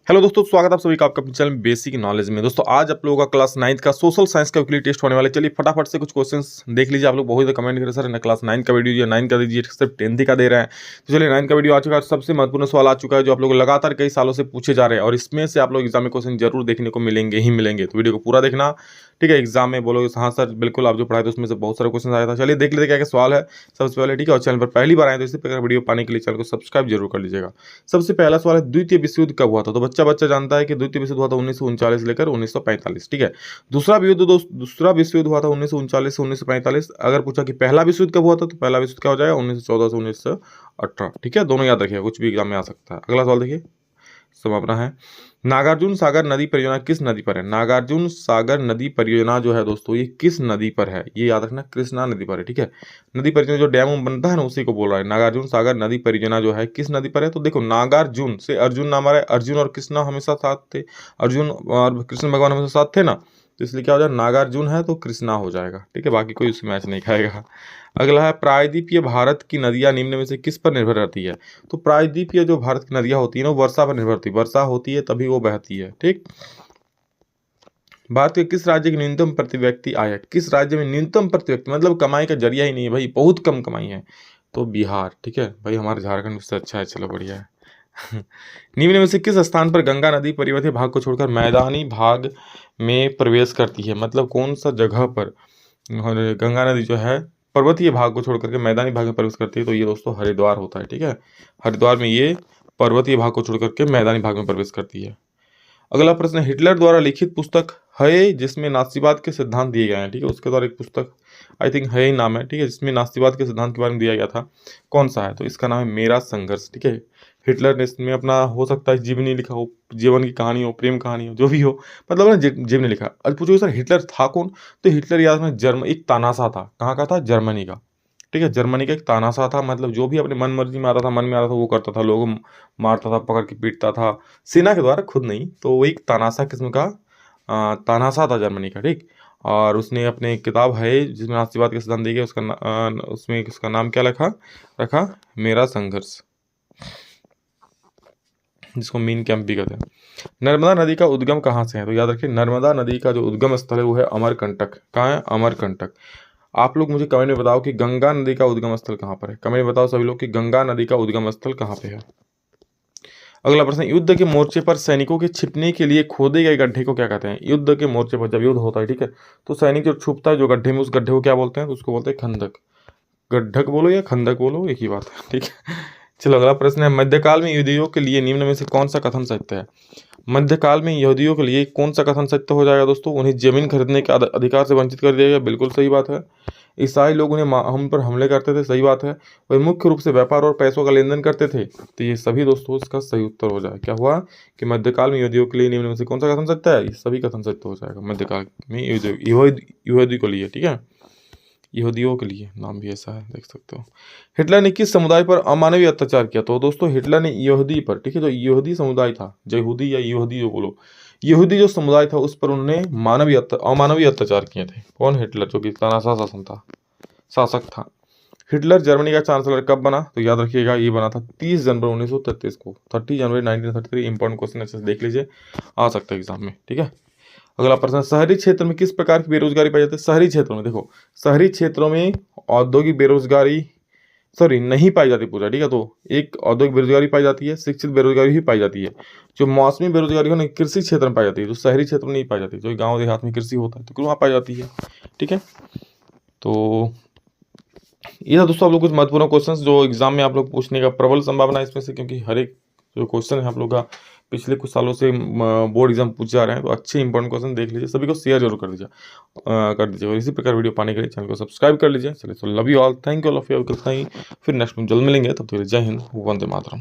Hello दोस्तों, स्वागत है आप सभी का आपका अपने चैनल बेसिक नॉलेज में। दोस्तों आज आप लोगों का क्लास 9 का सोशल साइंस का वीकली टेस्ट होने वाला है। चलिए फटाफट से कुछ क्वेश्चंस देख लीजिए। आप लोग बहुत ज़्यादा कमेंट करें सर ना क्लास 9 का वीडियो या 9 का दीजिए, सिर्फ 10th का दे रहे हैं। तो चलिए 9 का वीडियो आ चुका है। सबसे महत्वपूर्ण सवाल आ चुका है जो आप लोग लगातार कई सालों से पूछे जा रहे हैं और इसमें से आप लोग एग्जाम में क्वेश्चन जरूर देखने को मिलेंगे ही मिलेंगे। तो वीडियो को पूरा देखना, ठीक है। एग्जाम में बोलोगे हाँ सर बिल्कुल आप जो पढ़ाए थे उसमें से बहुत सारे क्वेश्चन आया था। चलिए देख लेते क्या क्या सवाल है सबसे पहले, ठीक है। और चैनल पर पहली बार आए तो इसी प्रकार वीडियो पाने के लिए चैनल को सब्सक्राइब जरूर कर लीजिएगा। सबसे पहला सवाल है द्वितीय विश्व युद्ध कब हुआ था। तो बच्चा जानता है कि द्वितीय विश्व युद्ध हुआ था 1939 लेकर 1945, ठीक है। दूसरा विश्व युद्ध हुआ था 1939 से 1945। अगर पूछा कि पहला विश्व युद्ध कब हुआ था तो पहला विश्व युद्ध क्या हो जाएगा 1914 से 1918, ठीक है। दोनों याद रखिएगा, कुछ भी एग्जाम में आ सकता है। अगला सवाल देखिए, संभावना है नागार्जुन सागर नदी परियोजना किस नदी पर है। नागार्जुन सागर नदी परियोजना जो है दोस्तों ये किस नदी पर है, ये याद रखना, कृष्णा नदी पर है, ठीक है। नदी परियोजना जो डैम बनता है ना उसी को बोल रहा है। नागार्जुन सागर नदी परियोजना जो है किस नदी पर है। तो देखो नागार्जुन से अर्जुन नाम आ रहा है, अर्जुन और कृष्णा हमेशा साथ थे, अर्जुन और कृष्ण भगवान हमेशा साथ थे ना, तो इसलिए क्या हो जाएगा नागार्जुन है तो कृष्णा हो जाएगा, ठीक है। बाकी कोई उसमें मैच नहीं खाएगा। अगला है प्रायद्वीपीय भारत की नदियां निम्न में से किस पर निर्भर रहती है। तो प्रायद्वीपीय जो भारत की नदियां होती है ना वो वर्षा पर निर्भर होती है, वर्षा होती है तभी वो बहती है, ठीक। भारत के किस राज्य की न्यूनतम प्रति व्यक्ति आय है। किस राज्य में न्यूनतम प्रति व्यक्ति मतलब कमाई का जरिया ही नहीं है भाई, बहुत कम कमाई है, तो बिहार, ठीक है भाई। हमारे झारखंड उससे अच्छा है, चलो बढ़िया है। निम्न में से किस स्थान पर गंगा नदी पर्वतीय भाग को छोड़कर मैदानी भाग में प्रवेश करती है। मतलब कौन सा जगह पर गंगा नदी जो है पर्वतीय भाग को छोड़ करके मैदानी भाग में प्रवेश करती है। तो ये दोस्तों हरिद्वार होता है, ठीक है। हरिद्वार में ये पर्वतीय भाग को छोड़ करके मैदानी भाग में प्रवेश करती है। अगला प्रश्न, हिटलर द्वारा लिखित पुस्तक है जिसमें नास्तिवाद के सिद्धांत दिए गए हैं, ठीक है। उसके द्वारा एक पुस्तक आई थिंक है ही नाम है, ठीक है, जिसमें नास्तिवाद के सिद्धांत के बारे में दिया गया था, कौन सा है। तो इसका नाम है मेरा संघर्ष, ठीक है। हिटलर ने इसमें अपना हो सकता है जीवनी लिखा हो, जीवन की कहानी हो, प्रेम कहानी हो, जो भी हो, मतलब ना जीवनी लिखा। आज पूछो सर हिटलर था कौन, तो हिटलर याद में एक तानाशाह था। कहाँ का था, जर्मनी का, ठीक है। जर्मनी का एक तानाशाह था, मतलब जो भी अपने मन मर्जी में आता था, मन में आता था वो करता था, लोगों मारता था, पकड़ के पीटता था, सेना के द्वारा, खुद नहीं। तो वो एक तानाशाह किस्म का तानाशाह था जर्मनी का, ठीक। और उसने अपने किताब है जिसमें नास्तिवाद के सिद्धांत दिए गए उसमें उसका नाम क्या रखा मेरा संघर्ष, जिसको मीन कैंप भी कहते हैं। नर्मदा नदी का उद्गम कहाँ से है। तो याद रखिए नर्मदा नदी का जो उद्गम स्थल है वो है अमरकंटक। कहाँ है, अमरकंटक। आप लोग मुझे कमेंट में बताओ कि गंगा नदी का उद्गम स्थल कहाँ पर है। कमेंट में बताओ सभी लोग कि गंगा नदी का उद्गम स्थल कहाँ पे है। अगला प्रश्न, युद्ध के मोर्चे पर सैनिकों के छिपने के लिए खोदे गए गड्ढे को क्या कहते हैं। युद्ध के मोर्चे पर जब युद्ध होता है, ठीक है, तो सैनिक जो छुपता है जो गड्ढे में, उस गड्ढे को क्या बोलते हैं, तो उसको बोलते हैं खंदक। गड्ढक बोलो या खंदक बोलो, एक ही बात है, ठीक है। चलो अगला प्रश्न है, मध्यकाल में यहूदियों के लिए निम्न में से कौन सा कथन सत्य है। मध्यकाल में यहूदियों के लिए कौन सा कथन सत्य हो जाएगा दोस्तों। उन्हें जमीन खरीदने के अधिकार से वंचित कर दिया गया, बिल्कुल सही बात है। ईसाई लोग उन्हें हम पर हमले करते थे, सही बात है। वह मुख्य रूप से व्यापार और पैसों का लेन देन करते थे, तो ये सभी दोस्तों इसका सही उत्तर हो जाए। क्या हुआ कि मध्यकाल में यहूदियों के लिए निम्न में से कौन सा कथन सत्य है, ये सभी कथन सत्य हो जाएगा मध्यकाल में यहूदी को लिए, ठीक है। यहूदियों के लिए नाम भी ऐसा है, देख सकते हो। हिटलर ने किस समुदाय पर अमानवीय अत्याचार किया। तो दोस्तों हिटलर ने यहूदी पर, ठीक है, जो यहूदी समुदाय था, यहूदी या यहूदी जो बोलो, यहूदी जो समुदाय था उस पर उन्होंने अमानवीय अत्याचार किए थे। कौन, हिटलर, जो कि तानाशाह शासक था। हिटलर जर्मनी का चांसलर कब बना। तो याद रखिएगा ये बना था 30 जनवरी 1933 को, 30 जनवरी 1933। इंपॉर्टेंट क्वेश्चन अच्छे से देख लीजिए, आ सकता है एग्जाम में, ठीक है। अगला प्रश्न, शहरी क्षेत्र में किस प्रकार की बेरोजगारी पाई जाती है। शहरी क्षेत्रों में देखो, शहरी क्षेत्रों में औद्योगिक बेरोजगारी नहीं पाई जाती पूरा, ठीक है। तो एक औद्योगिक बेरोजगारी पाई जाती है, शिक्षित बेरोजगारी भी पाई जाती है। जो मौसमी बेरोजगारी हो ना कृषि क्षेत्र में पाई जाती है, जो शहरी क्षेत्र में नहीं पाई जाती। जो गाँव देहात में कृषि होता है तो वहाँ पाई जाती है, ठीक है। तो ये था दोस्तों आप लोग कुछ महत्वपूर्ण क्वेश्चंस जो एग्जाम में आप लोग पूछने का प्रबल संभावना है इसमें से, क्योंकि हर एक जो क्वेश्चन है आप लोग का पिछले कुछ सालों से बोर्ड एग्जाम पूछ जा रहे हैं। तो अच्छे इंपॉर्टेंट क्वेश्चन देख लीजिए, सभी को शेयर जरूर कर दीजिए और इसी प्रकार वीडियो पाने के लिए चैनल को सब्सक्राइब कर लीजिए। चलिए, तो love you all, thank you all of you. फिर नेक्स्ट में जल्द मिलेंगे, तब तक जय हिंद, वंदे मातरम।